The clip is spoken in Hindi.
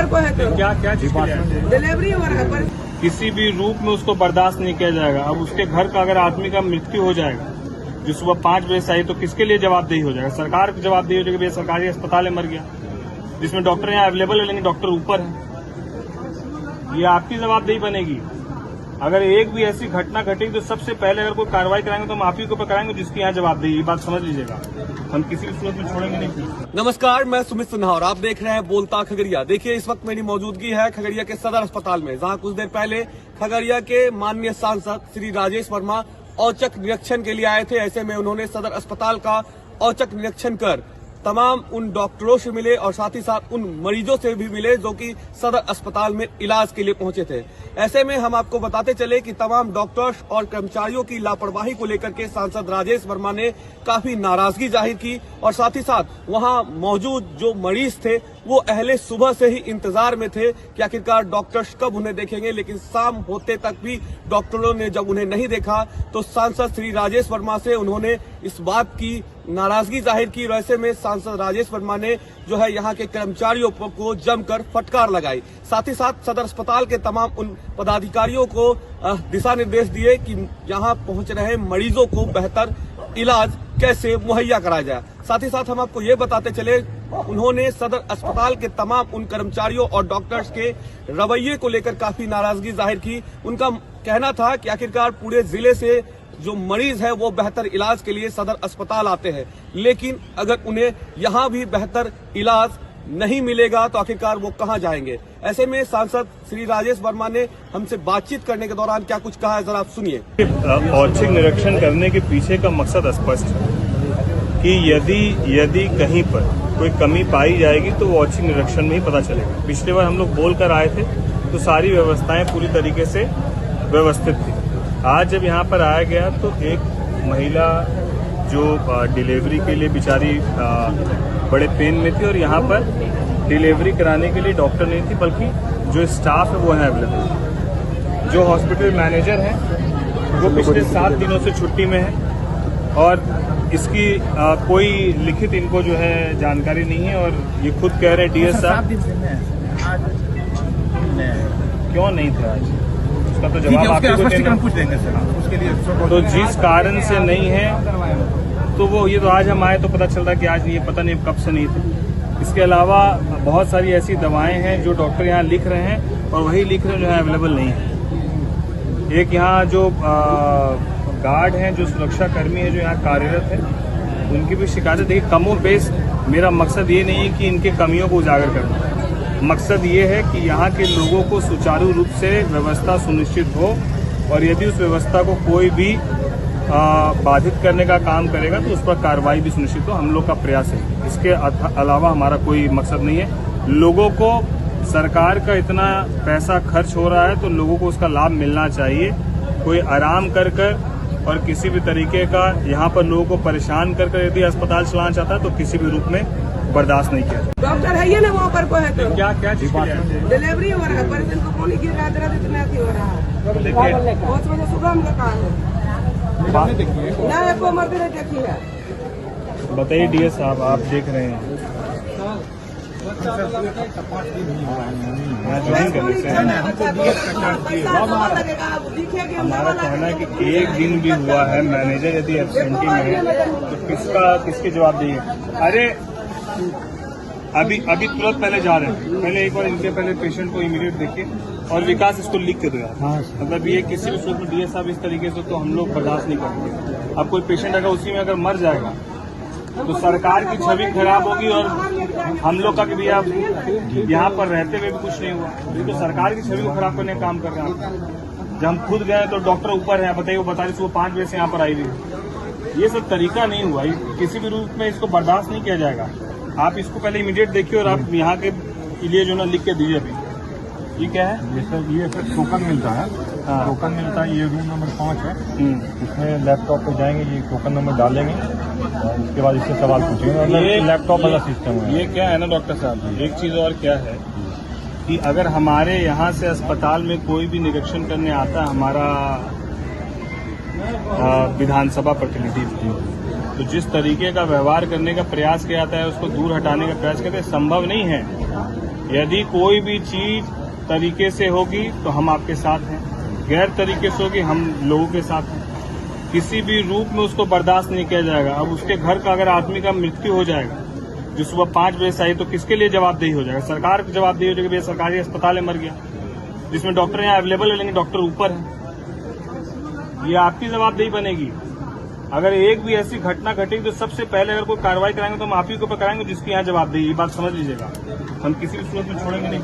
पर कोई है तो क्या क्या चीज के लिए आए थे? डिलीवरी हो रहा है पर किसी भी रूप में उसको बर्दाश्त नहीं किया जाएगा। अब उसके घर का अगर आदमी का मृत्यु हो जाएगा जो सुबह 5 बजे से आई तो किसके लिए जवाबदेही हो जाएगा? सरकार की जवाबदेही हो जाएगी। भैया सरकारी अस्पताल में मर गया जिसमें डॉक्टर यहाँ अवेलेबल है लेकिन डॉक्टर ऊपर है, ये आपकी जवाबदेही बनेगी। अगर एक भी ऐसी घटना घटेगी तो सबसे पहले अगर कोई कार्रवाई कराएंगे तो हम आप ही के ऊपर कराएंगे जिसकी यहाँ जवाबदेही। ये बात समझ लीजिएगा, हम किसी भी सूरत में छोड़ेंगे नहीं। नमस्कार, मैं सुमित सिन्हा और आप देख रहे हैं बोलता खगड़िया। देखिए, इस वक्त मेरी मौजूदगी है खगड़िया के सदर अस्पताल में, जहां कुछ देर पहले खगड़िया के माननीय सांसद श्री राजेश वर्मा औचक निरीक्षण के लिए आए थे। ऐसे में उन्होंने सदर अस्पताल का औचक निरीक्षण कर तमाम उन डॉक्टरों से मिले और साथ ही साथ उन मरीजों से भी मिले जो कि सदर अस्पताल में इलाज के लिए पहुंचे थे। ऐसे में हम आपको बताते चले कि तमाम डॉक्टर्स और कर्मचारियों की लापरवाही को लेकर के सांसद राजेश वर्मा ने काफी नाराजगी जाहिर की और साथ ही साथ वहां मौजूद जो मरीज थे वो अहले सुबह से ही इंतजार में थे कि आखिरकार डॉक्टर्स कब उन्हें देखेंगे। लेकिन शाम होते तक भी डॉक्टरों ने जब उन्हें नहीं देखा तो सांसद श्री राजेश वर्मा से उन्होंने इस बात की नाराजगी जाहिर की। वैसे में सांसद राजेश वर्मा ने जो है यहाँ के कर्मचारियों को जमकर फटकार लगाई। साथ ही साथ सदर अस्पताल के तमाम उन पदाधिकारियों को दिशा निर्देश दिए कि यहाँ पहुंच रहे मरीजों को बेहतर इलाज कैसे मुहैया कराया जाए। साथ ही साथ हम आपको ये बताते चले, उन्होंने सदर अस्पताल के तमाम उन कर्मचारियों और डॉक्टर्स के रवैये को लेकर काफी नाराजगी जाहिर की। उनका कहना था कि आखिरकार पूरे जिले से जो मरीज है वो बेहतर इलाज के लिए सदर अस्पताल आते हैं, लेकिन अगर उन्हें यहाँ भी बेहतर इलाज नहीं मिलेगा तो आखिरकार वो कहाँ जाएंगे। ऐसे में सांसद श्री राजेश वर्मा ने हमसे बातचीत करने के दौरान क्या कुछ कहा है, जरा आप सुनिए। औचक निरीक्षण करने के पीछे का मकसद स्पष्ट है कि यदि कहीं पर कोई कमी पाई जाएगी तो वो औचक निरीक्षण में ही पता चलेगा। पिछले बार हम लोग बोल कर आए थे तो सारी व्यवस्थाएं पूरी तरीके से व्यवस्थित थी। आज जब यहाँ पर आया गया तो एक महिला जो डिलीवरी के लिए बेचारी बड़े पेन में थी और यहाँ पर डिलीवरी कराने के लिए डॉक्टर नहीं थी बल्कि जो स्टाफ है वो है अवेलेबल। जो हॉस्पिटल मैनेजर हैं वो पिछले 7 दिनों से छुट्टी में है और इसकी कोई लिखित इनको जो है जानकारी नहीं है और ये खुद कह रहे हैं डीएस साहब क्यों नहीं थे आज, उसका तो जवाब आपको देना पूछ देंगे सर उसके लिए। तो जिस कारण से नहीं है तो वो ये तो आज हम आए तो पता चल रहा है कि आज ये पता नहीं कब से नहीं थे। इसके अलावा बहुत सारी ऐसी दवाएं हैं जो डॉक्टर यहाँ लिख रहे हैं और वही लिख रहे हैं जो है अवेलेबल नहीं है। एक यहाँ जो गार्ड हैं, जो सुरक्षा कर्मी है जो यहाँ कार्यरत है, उनकी भी शिकायत। देखिए, कमो बेश मेरा मकसद ये नहीं है कि इनके कमियों को उजागर करना, मकसद ये है कि यहाँ के लोगों को सुचारू रूप से व्यवस्था सुनिश्चित हो और यदि उस व्यवस्था को कोई भी बाधित करने का काम करेगा तो उस पर कार्रवाई भी सुनिश्चित हो। हम लोग का प्रयास है, इसके अलावा हमारा कोई मकसद नहीं है। लोगों को सरकार का इतना पैसा खर्च हो रहा है तो लोगों को उसका लाभ मिलना चाहिए। कोई आराम कर और किसी भी तरीके का यहाँ पर लोगों को परेशान कर यदि अस्पताल चलाना चाहता है तो किसी भी रूप में बर्दाश्त नहीं किया। डॉक्टर है ये ना वहाँ पर कोई है तो क्या क्या चीज के लिए आए थे? डिलीवरी हो रहा है पर इनको पानी गिर रहा है, इतना हो रहा है। देखिए, 5 बजे सुबह हम लोग काम ना को मर्दी ने देखी है। बताइए डीएस साहब, आप देख रहे हैं हमारा कहना है कि एक दिन भी हुआ है मैनेजर यदि एब्सेंटी में है तो किसकी जवाबदेही है? अरे अभी तुरंत पहले जा रहे हैं, पहले एक बार इनके पहले पेशेंट को इमीडिएट देखिए और विकास इसको लिख के दो यार। मतलब ये किसी भी सूरत में डीएस साहब इस तरीके से तो हम लोग बर्दाश्त नहीं करेंगे। अब कोई पेशेंट अगर उसी में अगर मर जाएगा तो सरकार की छवि खराब होगी और हम लोग का कि भैया यहाँ पर रहते हुए भी कुछ नहीं हुआ, ये तो सरकार की छवि को खराब करने का काम कर रहे हैं। जब हम खुद गए तो डॉक्टर ऊपर है, बताइए वो बता रही सुबह 5 बजे से यहाँ पर आई हुई। ये सब तरीका नहीं हुआ, किसी भी रूप में इसको बर्दाश्त नहीं किया जाएगा। आप इसको पहले इमीडिएट देखिए और आप यहाँ के लिए जो ना लिख के दीजिए। अभी ये क्या है? ये सर टोकन मिलता है। हाँ, टोकन मिलता है। ये रूम नंबर 5 है। इसमें लैपटॉप पे जाएंगे, ये टोकन नंबर डालेंगे और उसके बाद इससे सवाल पूछेंगे। ये लैपटॉप वाला सिस्टम है। ये क्या है ना डॉक्टर साहब, एक चीज और क्या है कि अगर हमारे यहाँ से अस्पताल में कोई भी निरीक्षण करने आता है हमारा विधानसभा प्रतिनिधि, तो जिस तरीके का व्यवहार करने का प्रयास किया जाता है उसको दूर हटाने का प्रयास करते हैं। संभव नहीं है यदि कोई भी चीज तरीके से होगी तो हम आपके साथ हैं, गैर तरीके से होगी हम लोगों के साथ हैं। किसी भी रूप में उसको बर्दाश्त नहीं किया जाएगा। अब उसके घर का अगर आदमी का मृत्यु हो जाएगा जो सुबह 5 बजे से आई तो किसके लिए जवाबदेही हो जाएगा? सरकार की जवाबदेही हो जाएगी। भैया सरकारी अस्पताल में मर गया जिसमें डॉक्टर यहाँ अवेलेबल है लेकिन डॉक्टर ऊपर है, ये आपकी जवाबदेही बनेगी। अगर एक भी ऐसी घटना घटेगी तो सबसे पहले अगर कोई कार्रवाई कराएंगे तो हम आप ही के ऊपर कराएंगे जिसकी यहाँ जवाबदेही। ये बात समझ लीजिएगा, हम किसी भी सूरत में छोड़ेंगे नहीं।